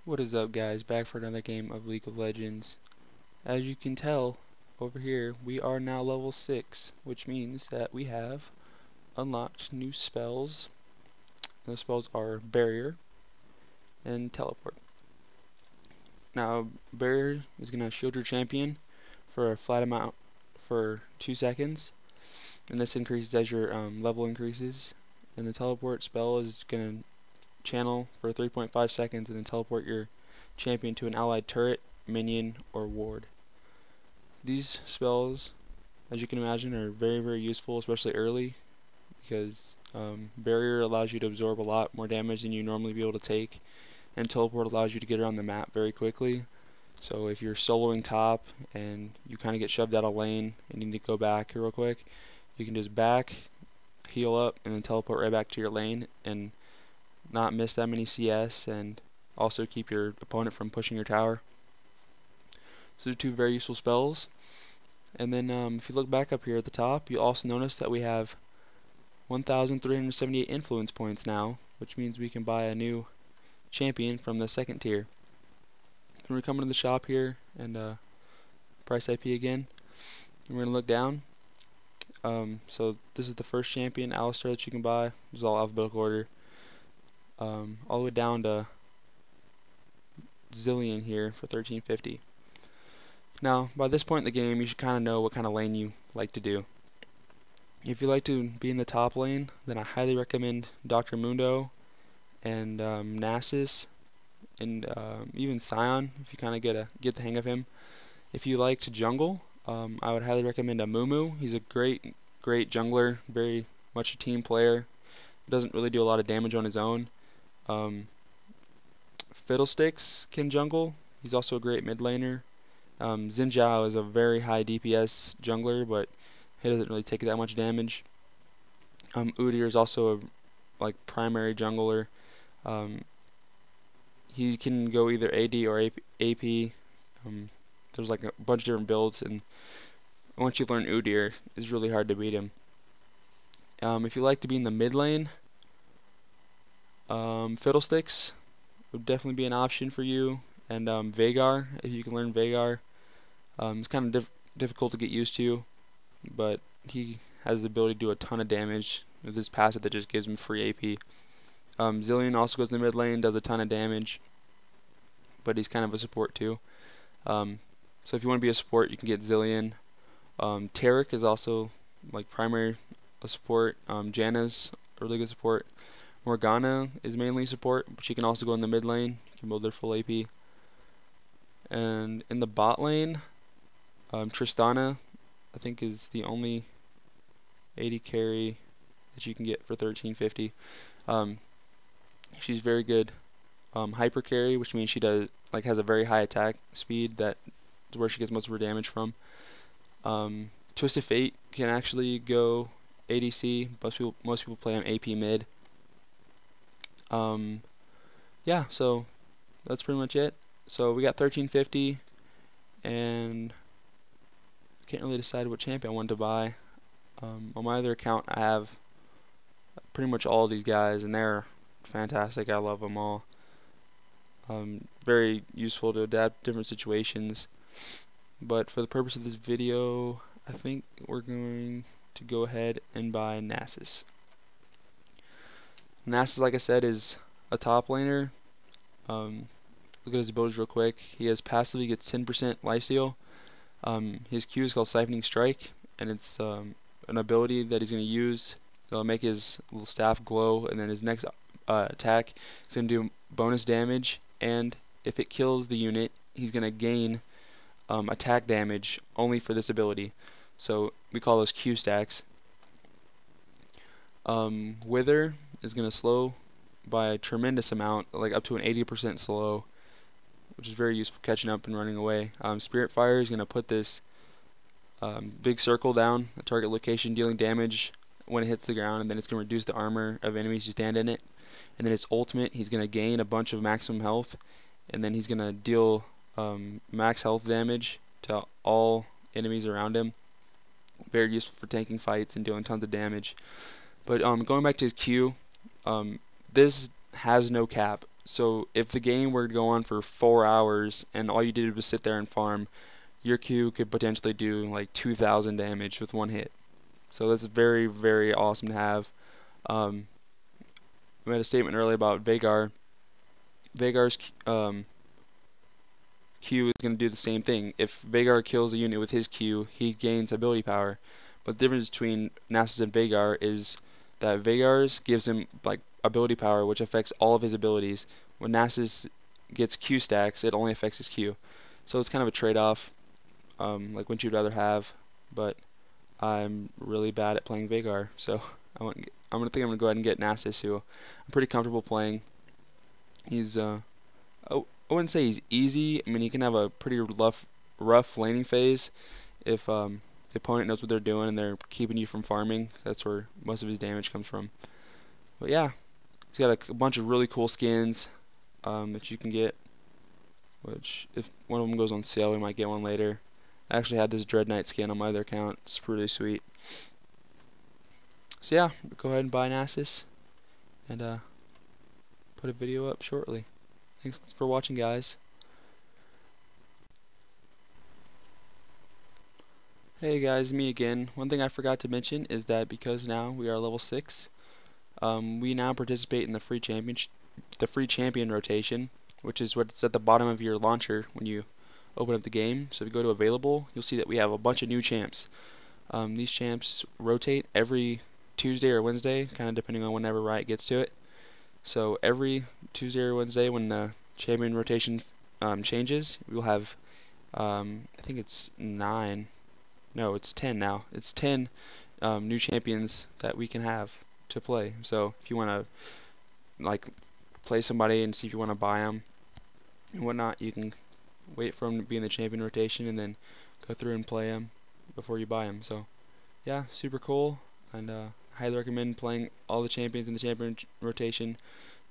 What is up, guys? Back for another game of League of Legends. As you can tell over here, we are now level 6, which means that we have unlocked new spells. Those spells are Barrier and Teleport. Now, Barrier is going to shield your champion for a flat amount for 2 seconds, and this increases as your level increases. And the Teleport spell is going to channel for 3.5 seconds and then teleport your champion to an allied turret, minion, or ward. These spells, as you can imagine, are very useful, especially early, because Barrier allows you to absorb a lot more damage than you normally be able to take, and Teleport allows you to get around the map very quickly. So if you're soloing top and you kind of get shoved out of lane and you need to go back real quick, you can just back, heal up, and then teleport right back to your lane and not miss that many CS, and also keep your opponent from pushing your tower. So these are two very useful spells. And then if you look back up here at the top, you also notice that we have 1,378 influence points now, which means we can buy a new champion from the second tier. So we're coming to the shop here and price IP again. And we're going to look down. So this is the first champion, Alistar, that you can buy. This is all alphabetical order. All the way down to Zillion here for 1350. Now, by this point in the game, you should kind of know what kind of lane you like to do. If you like to be in the top lane, then I highly recommend Dr. Mundo and Nasus and even Scion, if you kind of get the hang of him. If you like to jungle, I would highly recommend Amumu. He's a great jungler, very much a team player. Doesn't really do a lot of damage on his own. Fiddlesticks can jungle. He's also a great mid laner. Xin Zhao is a very high DPS jungler, but he doesn't really take that much damage. Udyr is also a primary jungler. He can go either AD or AP. There's like a bunch of different builds, and once you learn Udyr, it's really hard to beat him. If you like to be in the mid lane, Fiddlesticks would definitely be an option for you, and Veigar, if you can learn Veigar. It's kind of difficult to get used to, but he has the ability to do a ton of damage with his passive that just gives him free AP. Zillion also goes in the mid lane, does a ton of damage, but he's kind of a support too. So if you want to be a support, you can get Zillion. Taric is also primary a support. Janna's a really good support. Morgana is mainly support, but she can also go in the mid lane. You can build their full AP. And in the bot lane, Tristana, I think, is the only AD carry that you can get for 1350. She's very good hyper carry, which means she has a very high attack speed. That is where she gets most of her damage from. Twisted Fate can actually go ADC. Most people play on AP mid. Yeah, so that's pretty much it. So we got 1350, and I can't really decide what champion I wanted to buy. On my other account, I have pretty much all of these guys, and they're fantastic. I love them all. Very useful to adapt to different situations. But for the purpose of this video, I think we're going to go ahead and buy Nasus. Nasus, like I said, is a top laner. Look at his abilities real quick. He has passively gets 10% lifesteal. His Q is called Siphoning Strike, and it's an ability that he's going to use. It'll make his little staff glow, and then his next attack is going to do bonus damage, and if it kills the unit, he's going to gain attack damage only for this ability. So we call those Q stacks. Wither is going to slow by a tremendous amount, like up to an 80% slow, which is very useful catching up and running away. Spirit Fire is going to put this big circle down a target location, dealing damage when it hits the ground, and then it's going to reduce the armor of enemies who stand in it. And then its ultimate, he's going to gain a bunch of maximum health, and then he's going to deal max health damage to all enemies around him. Very useful for tanking fights and doing tons of damage. But going back to his Q, this has no cap. So if the game were to go on for 4 hours and all you did was sit there and farm, your Q could potentially do like 2,000 damage with one hit. So that's very, very awesome to have. We made a statement earlier about Veigar. Veigar's Q is going to do the same thing. If Veigar kills a unit with his Q, he gains ability power. But the difference between Nasus and Veigar is that Veigar's gives him like ability power, which affects all of his abilities. When Nasus gets Q stacks, it only affects his Q. So it's kind of a trade-off, like which you'd rather have. But I'm really bad at playing Veigar, so I'm gonna go ahead and get Nasus, who I'm pretty comfortable playing. He's I wouldn't say he's easy. I mean, he can have a pretty rough laning phase if the opponent knows what they're doing and they're keeping you from farming. That's where most of his damage comes from. But yeah, he's got a bunch of really cool skins that you can get. Which, if one of them goes on sale, we might get one later. I actually had this Dread Knight skin on my other account. It's really sweet. So yeah, go ahead and buy Nasus, and put a video up shortly. Thanks for watching, guys. Hey guys, me again. One thing I forgot to mention is that because now we are level 6, we now participate in the free champion rotation, which is what's at the bottom of your launcher when you open up the game. So if you go to available, you'll see that we have a bunch of new champs. These champs rotate every Tuesday or Wednesday, kind of depending on whenever Riot gets to it. So every Tuesday or Wednesday when the champion rotation changes, we'll have, I think it's 9, no, it's 10 now. It's 10 new champions that we can have to play. So if you want to like play somebody and see if you want to buy them and whatnot, you can wait for them to be in the champion rotation and then go through and play them before you buy them. So yeah, super cool, and highly recommend playing all the champions in the champion rotation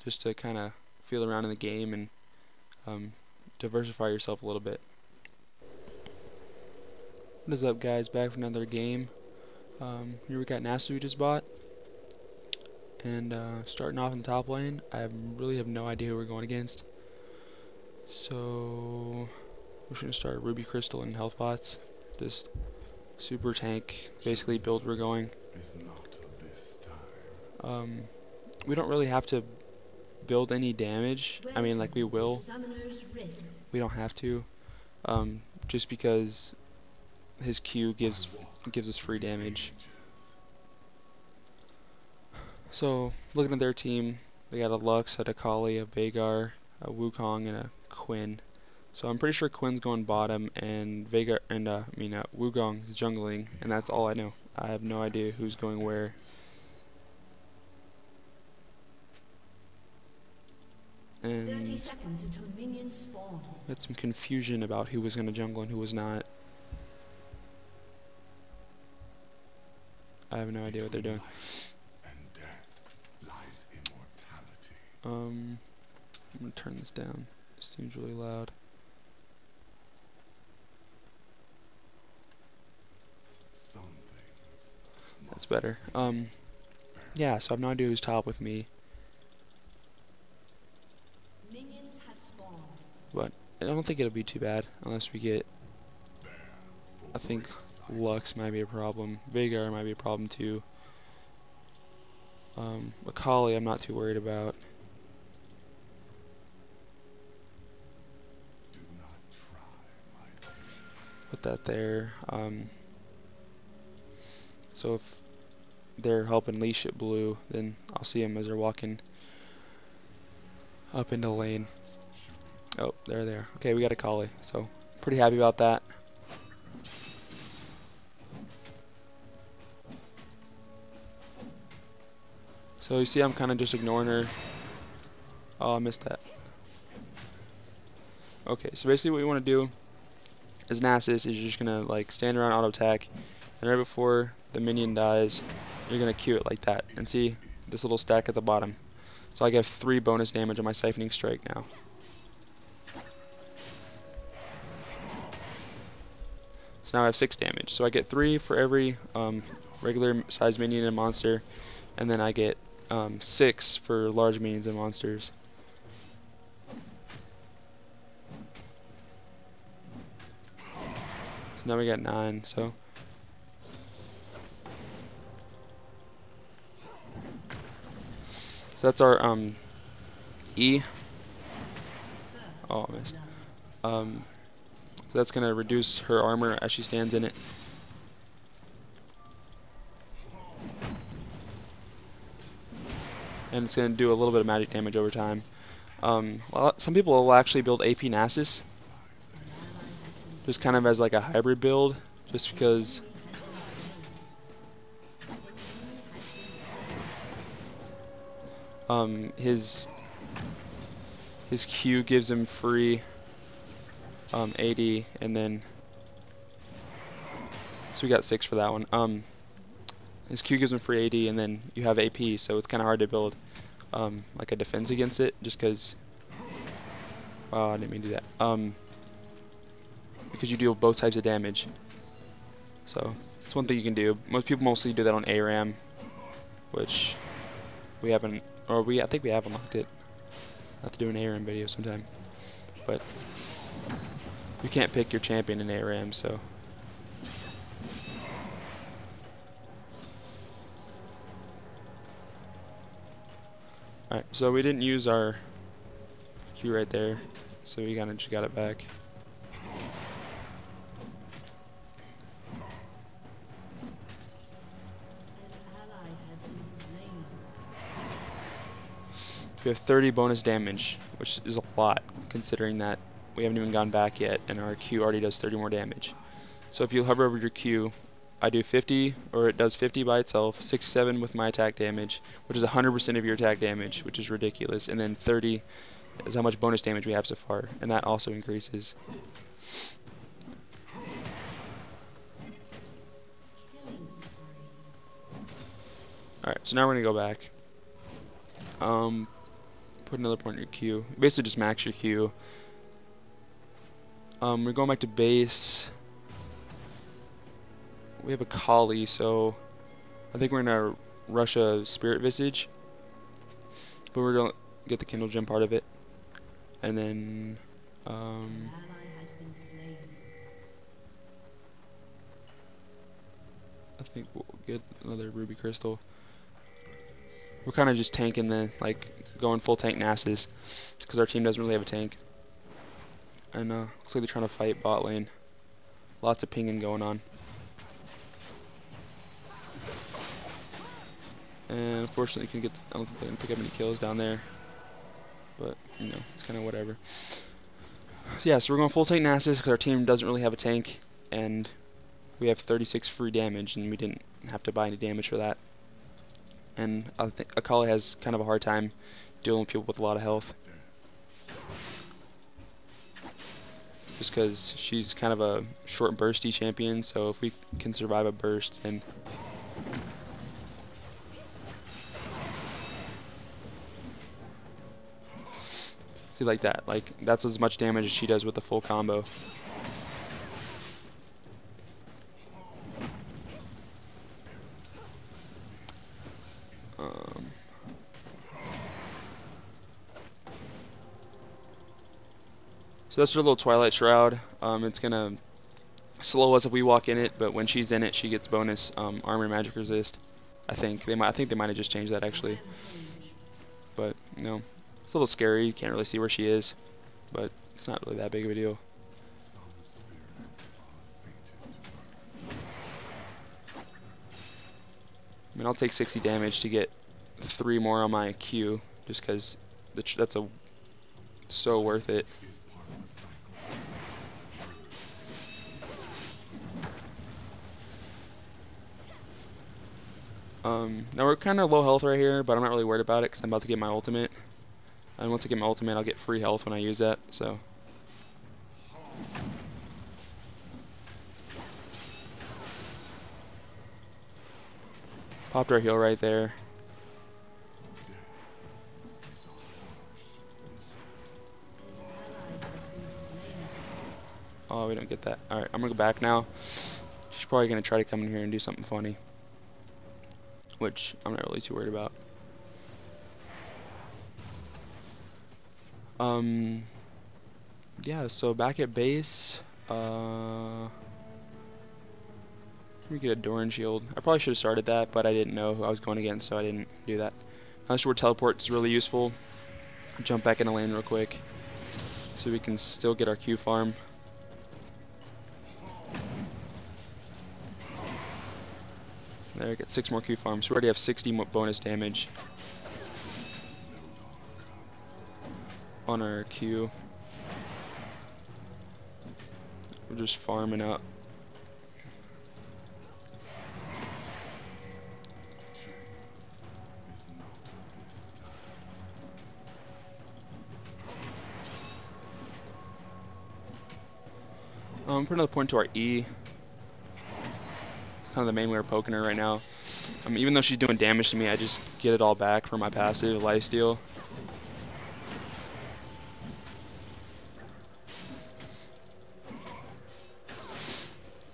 just to kind of feel around in the game and diversify yourself a little bit. What is up, guys? Back for another game. Here we got Nasus we just bought, and starting off in the top lane, I really have no idea who we're going against. So we're just gonna start Ruby Crystal and health bots, just super tank, basically build we're going. We don't really have to build any damage. I mean, like, we will. We don't have to, just because his Q gives us free damage. So looking at their team, they got a Lux, a Akali, a Veigar, a Wukong, and a Quinn. So I'm pretty sure Quinn's going bottom, and Wukong is jungling, and that's all I know. I have no idea who's going where. And 30 seconds until minions spawn. We had some confusion about who was going to jungle and who was not. I have no idea what they're doing. I'm going to turn this down. It seems really loud. That's better. Yeah, so I have no idea who's top with me. Minions have spawned. But I don't think it'll be too bad unless we get, I think Lux might be a problem. Veigar might be a problem too. Akali I'm not too worried about. Put that there. So if they're helping leash it blue, then I'll see them as they're walking up into lane. Oh, they're there. Okay, we got Akali, so pretty happy about that. So you see I'm kind of just ignoring her. Oh, I missed that. Okay, so basically what you want to do as Nasus is you're just going to like stand around auto attack, and right before the minion dies, you're going to Q it like that. And see this little stack at the bottom. So I get 3 bonus damage on my siphoning strike now. So now I have 6 damage. So I get 3 for every regular size minion and monster, and then I get 6 for large minions and monsters. Now we got 9, so that's our E. Oh, I missed. So that's gonna reduce her armor as she stands in it. And it's gonna do a little bit of magic damage over time. Well, some people will actually build AP Nasus, just kind of as like a hybrid build, just because his Q gives him free AD, and then so we got 6 for that one. His Q gives him free AD, and then you have AP, so it's kind of hard to build like a defense against it, just because. Oh, I didn't mean to do that. Because you deal both types of damage. So it's one thing you can do. Most people mostly do that on ARAM, which we haven't, or I think we have unlocked it. I'll have to do an ARAM video sometime. But you can't pick your champion in ARAM, so. Alright, so we didn't use our Q right there, so we kinda just got it back. We have 30 bonus damage, which is a lot, considering that we haven't even gone back yet, and our Q already does 30 more damage. So if you hover over your Q, I do 50, or it does 50 by itself, 67 with my attack damage, which is 100% of your attack damage, which is ridiculous, and then 30 is how much bonus damage we have so far, and that also increases. Alright, so now we're going to go back. Put another point in your Q. Basically just max your Q. We're going back to base. We have a Kali, so I think we're going to rush a Spirit Visage. But we're going to get the Kindle Gem part of it. And then I think we'll get another Ruby Crystal. We're kind of just tanking the, like, going full tank Nasus, because our team doesn't really have a tank. And looks like they're trying to fight bot lane. Lots of pinging going on. And unfortunately, I don't think they can pick up any kills down there. But, you know, it's kind of whatever. Yeah, so we're going full tank Nasus because our team doesn't really have a tank. And we have 36 free damage, and we didn't have to buy any damage for that. And I think Akali has kind of a hard time dealing with people with a lot of health. Just because she's kind of a short bursty champion, so if we can survive a burst, then see, like that. Like, that's as much damage as she does with the full combo. So that's her little Twilight Shroud. It's gonna slow us if we walk in it, but when she's in it, she gets bonus armor and magic resist. I think they might have just changed that actually. But you know, it's a little scary. You can't really see where she is, but it's not really that big of a deal. I mean, I'll take 60 damage to get 3 more on my Q, just because that's so worth it. Now we're kind of low health right here, but I'm not really worried about it because I'm about to get my ultimate. And once I get my ultimate, I'll get free health when I use that, so. Popped our heal right there. Oh, we don't get that. Alright, I'm gonna go back now. She's probably gonna try to come in here and do something funny, which I'm not really too worried about. Yeah, so back at base, Let me get a Doran shield. I probably should have started that, but I didn't know who I was going against, so I didn't do that. Not sure where teleport is really useful. Jump back into lane real quick so we can still get our Q farm. There, get 6 more Q farms. We already have 60 more bonus damage on our Q. We're just farming up. Put another point to our E. Kind of the main way we're poking her right now. Even though she's doing damage to me, I just get it all back for my passive lifesteal.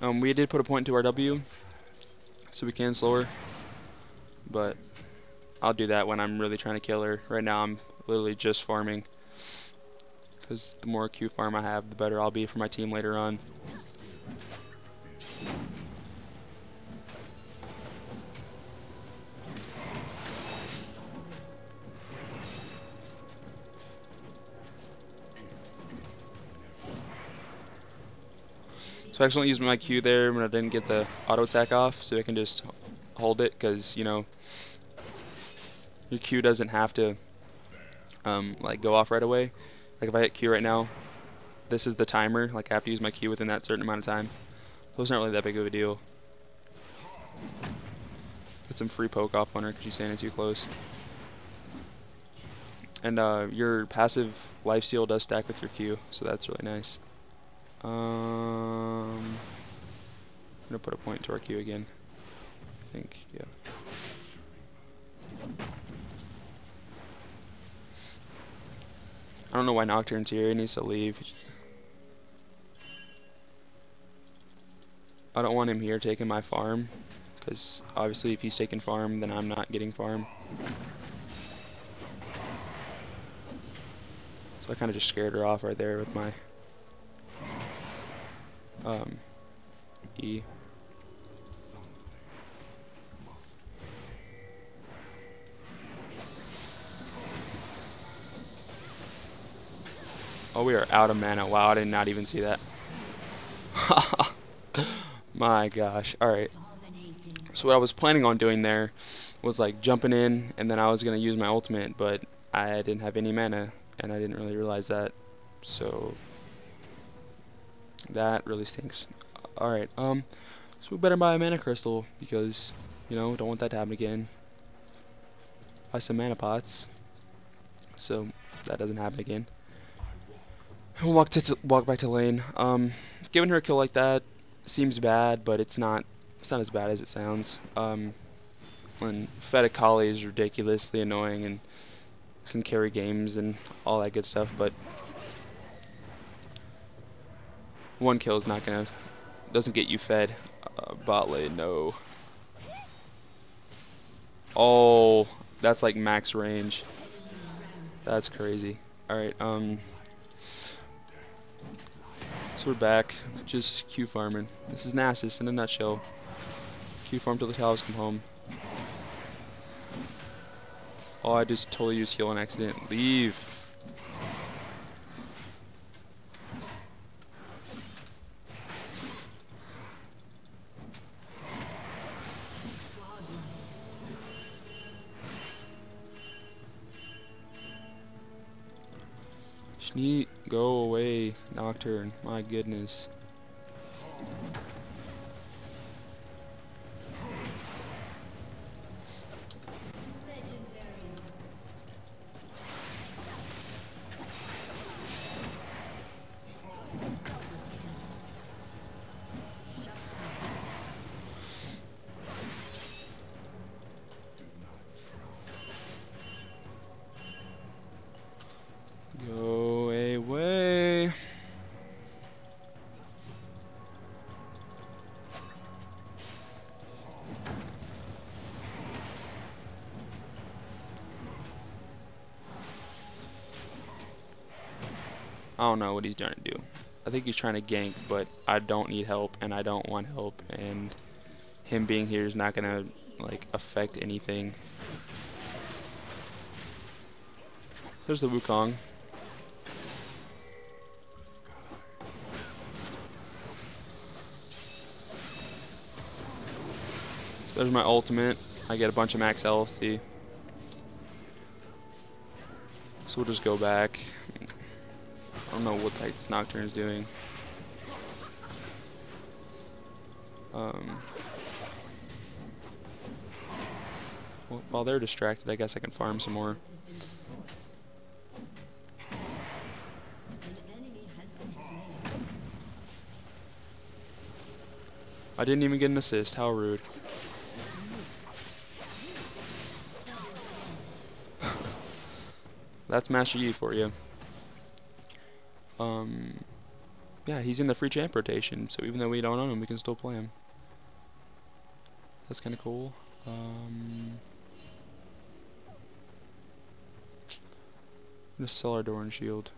We did put a point to our W, so we can slow her. But I'll do that when I'm really trying to kill her. Right now I'm literally just farming, because the more Q farm I have, the better I'll be for my team later on. So I accidentally used my Q there when I didn't get the auto attack off, so I can just hold it, because, you know, your Q doesn't have to like go off right away. Like if I hit Q right now, this is the timer. Like I have to use my Q within that certain amount of time. So it's not really that big of a deal. Put some free poke off on her because she's standing too close. And your passive lifesteal does stack with your Q, so that's really nice. I'm gonna put a point to our Q again. I think, yeah. I don't know why Nocturne's here. He needs to leave. I don't want him here taking my farm, because obviously if he's taking farm, then I'm not getting farm. So I kind of just scared her off right there with my E. Oh, we are out of mana. Wow, I did not even see that. My gosh. Alright. So what I was planning on doing there was like jumping in, and then I was going to use my ultimate, but I didn't have any mana, and I didn't really realize that. So that really stinks. Alright, so we better buy a mana crystal, because, you know, don't want that to happen again. Buy some mana pots, so that doesn't happen again. We'll walk back to lane. Giving her a kill like that seems bad, but it's not as bad as it sounds. When Fed Akali is ridiculously annoying and can carry games and all that good stuff, but one kill is not gonna, doesn't get you fed. Bot lane, no. Oh, that's like max range. That's crazy. Alright, so we're back, just Q farming. This is Nasus in a nutshell. Q farm till the cows come home. Oh, I just totally used heal on accident. Leave. Sneak, go away, Nocturne. My goodness. Go away. I don't know what he's trying to do. I think he's trying to gank, but I don't need help, and I don't want help, and him being here is not gonna like affect anything. There's the Wukong. There's my ultimate. I get a bunch of max health, see. So we'll just go back. I don't know what this Nocturne is doing. Well, while they're distracted, I guess I can farm some more. I didn't even get an assist. How rude. That's Master Yi for you. Yeah, he's in the free champ rotation, so even though we don't own him, we can still play him. That's kind of cool. I'm gonna sell our Doran shield.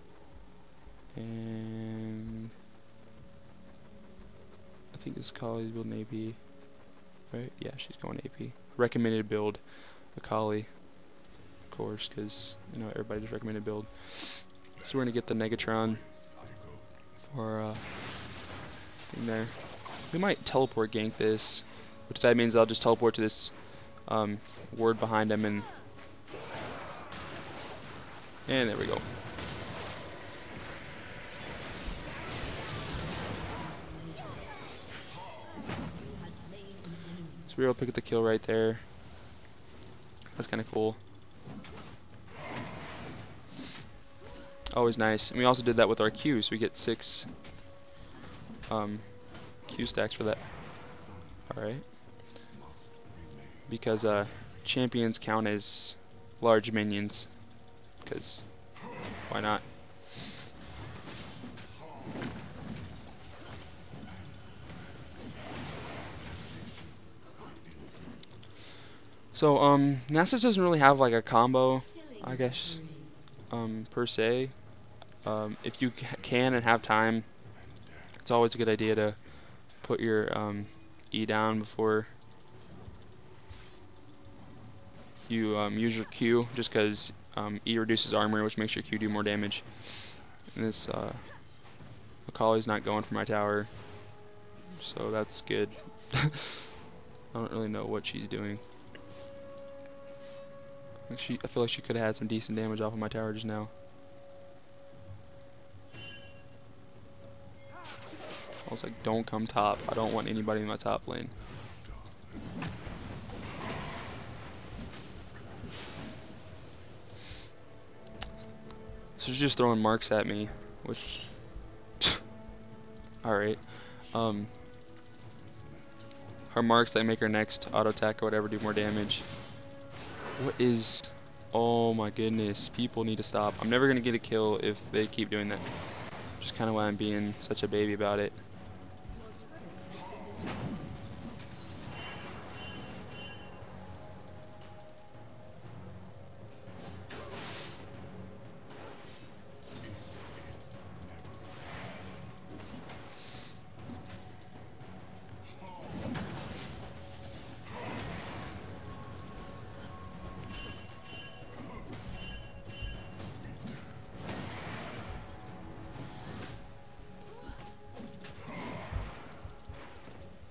And I think this Kali's building AP. Right? Yeah, she's going AP. Recommended build Akali, of course, because you know everybody just recommended build. So we're gonna get the Negatron for in there. We might teleport gank this, which that means I'll just teleport to this ward behind him, and there we go. So we were able to pick up the kill right there. That's kind of cool. Always nice. And we also did that with our Q, so we get 6 Q stacks for that. Alright. Because champions count as large minions. Because why not? So Nasus doesn't really have like a combo, I guess, per se. If you can and have time, it's always a good idea to put your E down before you use your Q, just because E reduces armor, which makes your Q do more damage. And this Akali's not going for my tower, so that's good. I don't really know what she's doing. I feel like she could have had some decent damage off of my tower just now. I was like, don't come top. I don't want anybody in my top lane. So she's just throwing marks at me, which... Alright. Her marks that make her next auto attack or whatever do more damage. What is... Oh my goodness. People need to stop. I'm never going to get a kill if they keep doing that. Which is kind of why I'm being such a baby about it.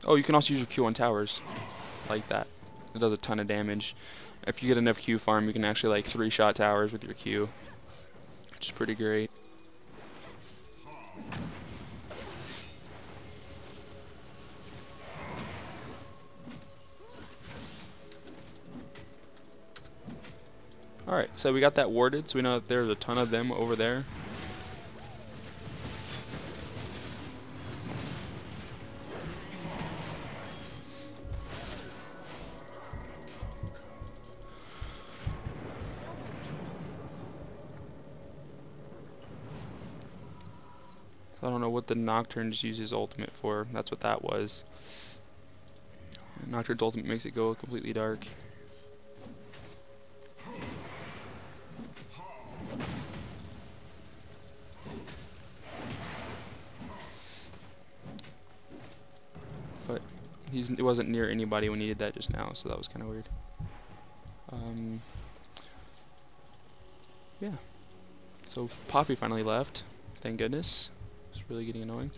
Oh, you can also use your Q on towers, like that. It does a ton of damage. If you get enough Q farm, you can actually like 3-shot towers with your Q, which is pretty great. Alright, so we got that warded, so we know that there's a ton of them over there. I don't know what the Nocturne just uses ultimate for. That's what that was. Nocturne's ultimate makes it go completely dark. But He wasn't near anybody when he did that just now, so that was kind of weird. Yeah. So Poppy finally left. Thank goodness. It's really getting annoying.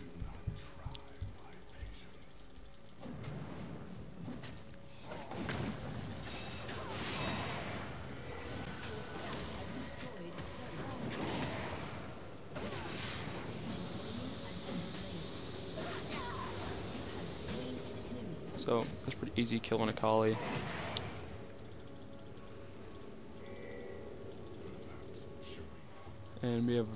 So that's pretty easy killing a collie. And we have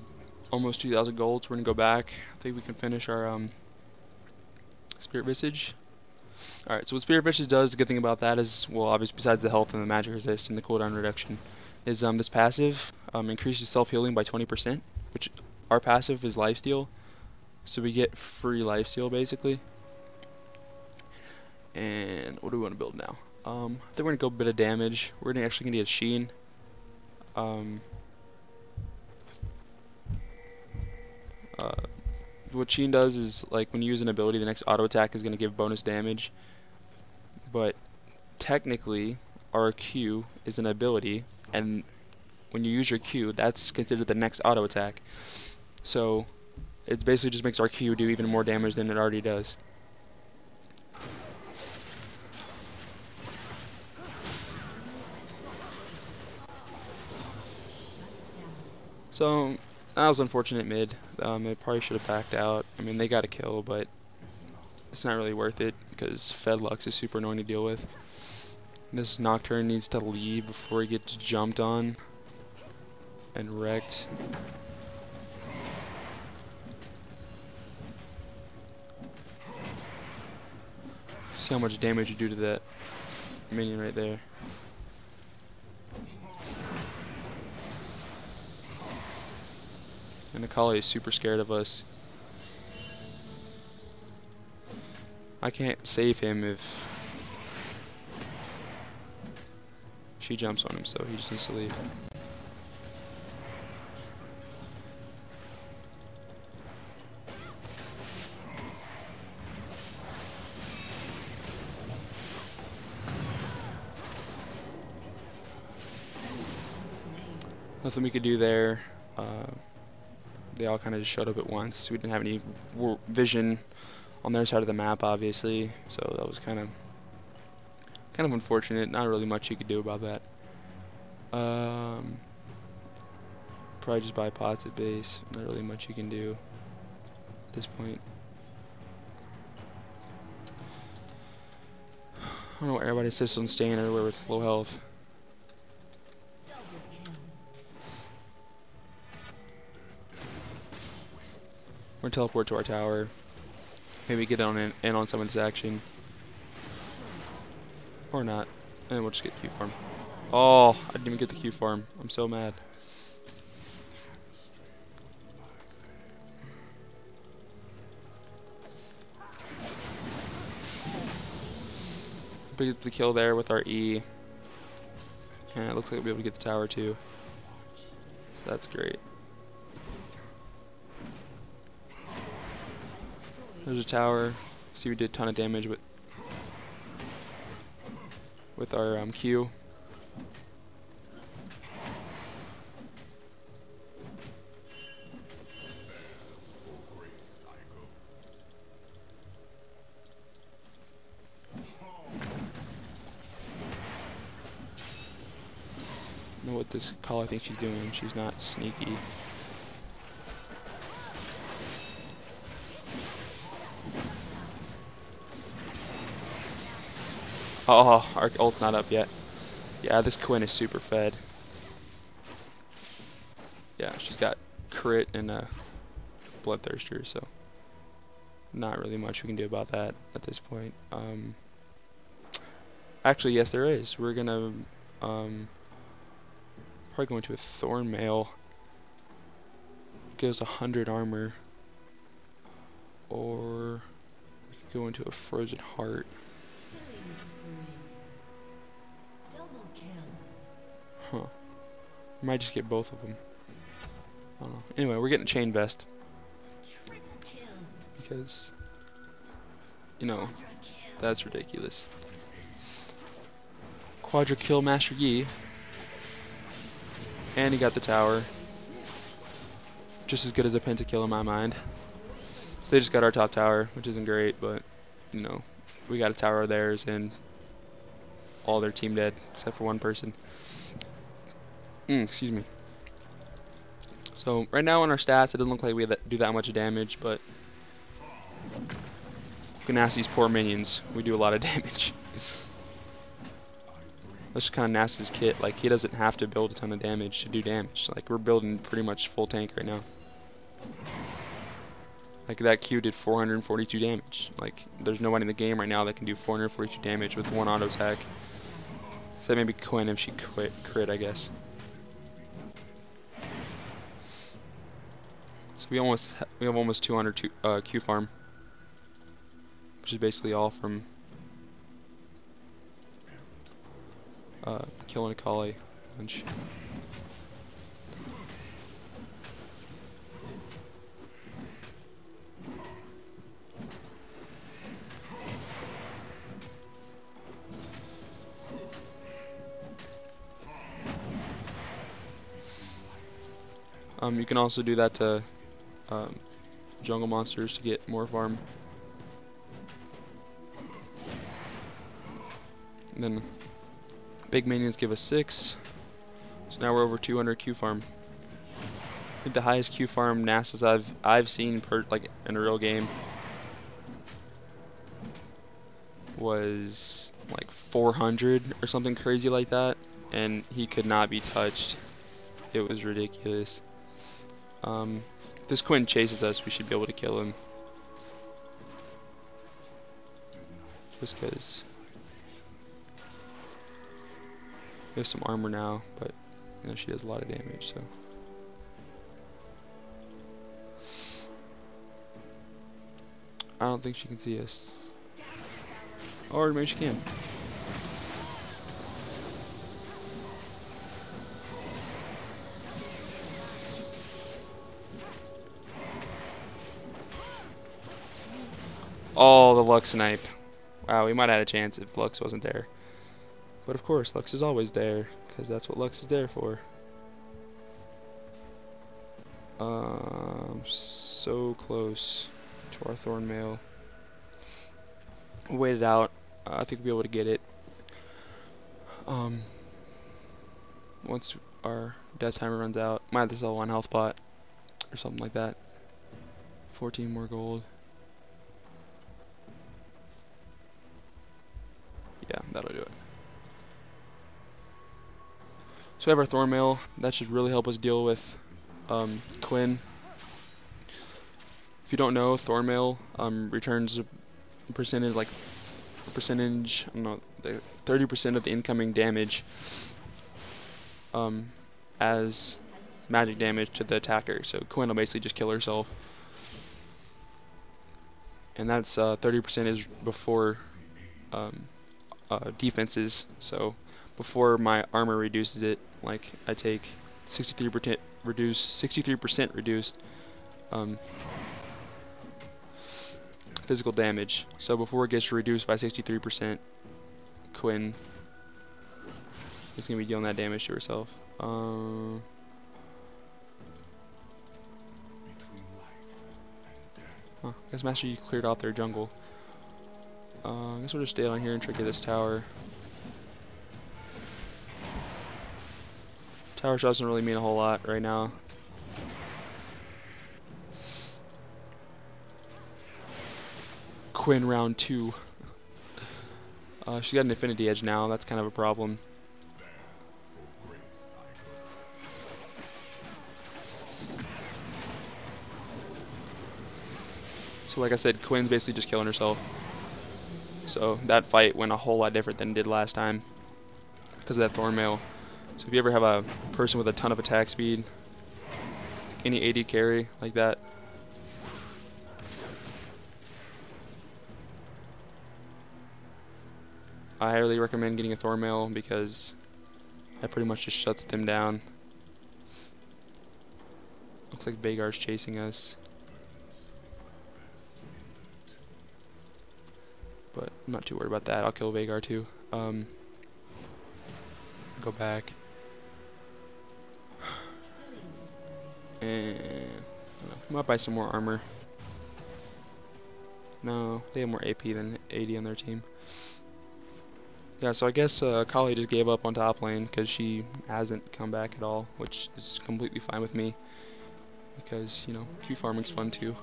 almost 2,000 gold, so we're gonna go back. I think we can finish our Spirit Visage. Alright, so what Spirit Visage does, the good thing about that is, well, obviously besides the health and the magic resist and the cooldown reduction, is this passive increases self-healing by 20%, which our passive is lifesteal, so we get free lifesteal basically. And what do we want to build now? I think we're gonna go a bit of damage. We're actually gonna get a Sheen. What Sheen does is, like, when you use an ability, the next auto attack is gonna give bonus damage. But technically, our Q is an ability, and when you use your Q, that's considered the next auto attack. So it basically just makes our Q do even more damage than it already does. So that was unfortunate mid. They probably should have backed out. I mean, they got a kill, but it's not really worth it because Fedlux is super annoying to deal with. This Nocturne needs to leave before he gets jumped on and wrecked. See how much damage you do to that minion right there. And Akali is super scared of us. I can't save him if she jumps on him, so he just needs to leave. Nothing we could do there. They all kind of just showed up at once. We didn't have any vision on their side of the map, obviously, so that was kind of unfortunate. Not really much you could do about that. Probably just buy pots at base. Not really much you can do at this point. I don't know why everybody insists on staying everywhere with low health. We're gonna teleport to our tower. Maybe get in on some of this action. Or not. And we'll just get Q farm. Oh, I didn't even get the Q farm. I'm so mad. We get the kill there with our E. And it looks like we'll be able to get the tower too. So that's great. There's a tower. See, we did a ton of damage with our Q. I know what this call I think she's doing. She's not sneaky. Oh, our ult's not up yet. Yeah, this Quinn is super fed. Yeah, she's got crit and a bloodthirster, so not really much we can do about that at this point. Actually, yes, there is. We're gonna probably go into a Thorn Mail. Gives 100 armor, or we could go into a Frozen Heart. Huh. Might just get both of them. I don't know. Anyway, we're getting a Chain Vest. Because, you know, That's ridiculous. Quadra kill Master Yi. And he got the tower. Just as good as a pentakill in my mind. So they just got our top tower, which isn't great, but, you know, we got a tower of theirs and all their team dead, except for one person. Excuse me. So, right now on our stats, it doesn't look like we do that much damage, but you can ask these poor minions. We do a lot of damage. That's just kind of Nasus' kit. Like, he doesn't have to build a ton of damage to do damage. Like, we're building pretty much full tank right now. Like, that Q did 442 damage. Like, there's no one in the game right now that can do 442 damage with one auto attack. Except maybe Quinn if she crit, I guess. So we have almost 200 Q farm, which is basically all from killing a Kali bunch. You can also do that to jungle monsters to get more farm. And then big minions give us 6. So now we're over 200 Q farm. I think the highest Q farm Nasus I've seen like in a real game was like 400 or something crazy like that, and he could not be touched. It was ridiculous. If this Quinn chases us, we should be able to kill him. Just because we have some armor now, but you know, she does a lot of damage, so. I don't think she can see us. Or maybe she can. Oh, the Lux snipe. Wow, we might have had a chance if Lux wasn't there. But of course, Lux is always there, because that's what Lux is there for. So close to our Thorn Mail. Wait it out. I think we'll be able to get it. Once our death timer runs out. Might have to sell one health pot or something like that. 14 more gold. Yeah, that'll do it. So we have our Thorn Mail. That should really help us deal with Quinn. If you don't know, Thorn Mail returns a percentage, I don't know, 30% of the incoming damage as magic damage to the attacker. So Quinn will basically just kill herself. And that's 30% is before defenses. So before my armor reduces it, like I take 63% reduced physical damage. So before it gets reduced by 63%, Quinn is going to be dealing that damage to herself. I guess Master Yi cleared out their jungle. I guess we'll just stay on here and trigger this tower. Tower shot doesn't really mean a whole lot right now. Quinn round 2. She's got an Infinity Edge now. That's kind of a problem. So like I said, Quinn's basically just killing herself. So that fight went a whole lot different than it did last time because of that Thorn Mail. So if you ever have a person with a ton of attack speed, any AD carry like that, I highly recommend getting a Thorn Mail because that pretty much just shuts them down. Looks like Veigar's chasing us. but I'm not too worried about that. I'll kill Veigar too. Go back. And I don't know, I might buy some more armor. No, they have more AP than AD on their team. Yeah, so I guess Kali just gave up on top lane because she hasn't come back at all, which is completely fine with me because, you know, Q farming's fun too.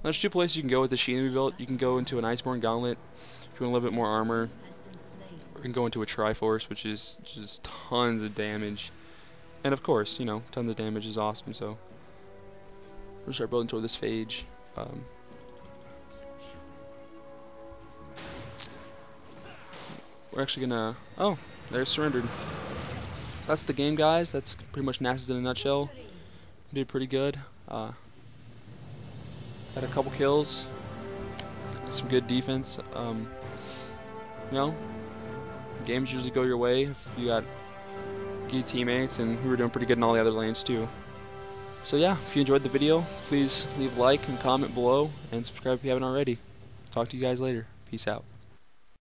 There's two places you can go with the Sheena we built. You can go into an Iceborne Gauntlet if you want a little bit more armor, or you can go into a Triforce, which is just tons of damage. And of course, you know, tons of damage is awesome, so we'll start building toward this phage. We're actually gonna... Oh, they're surrendered. That's the game, guys. That's pretty much Nasus in a nutshell. We did pretty good. Had a couple kills. Some good defense. You know, games usually go your way if you got good teammates, and we were doing pretty good in all the other lanes too. So yeah, if you enjoyed the video, please leave a like and comment below, and subscribe if you haven't already. Talk to you guys later. Peace out.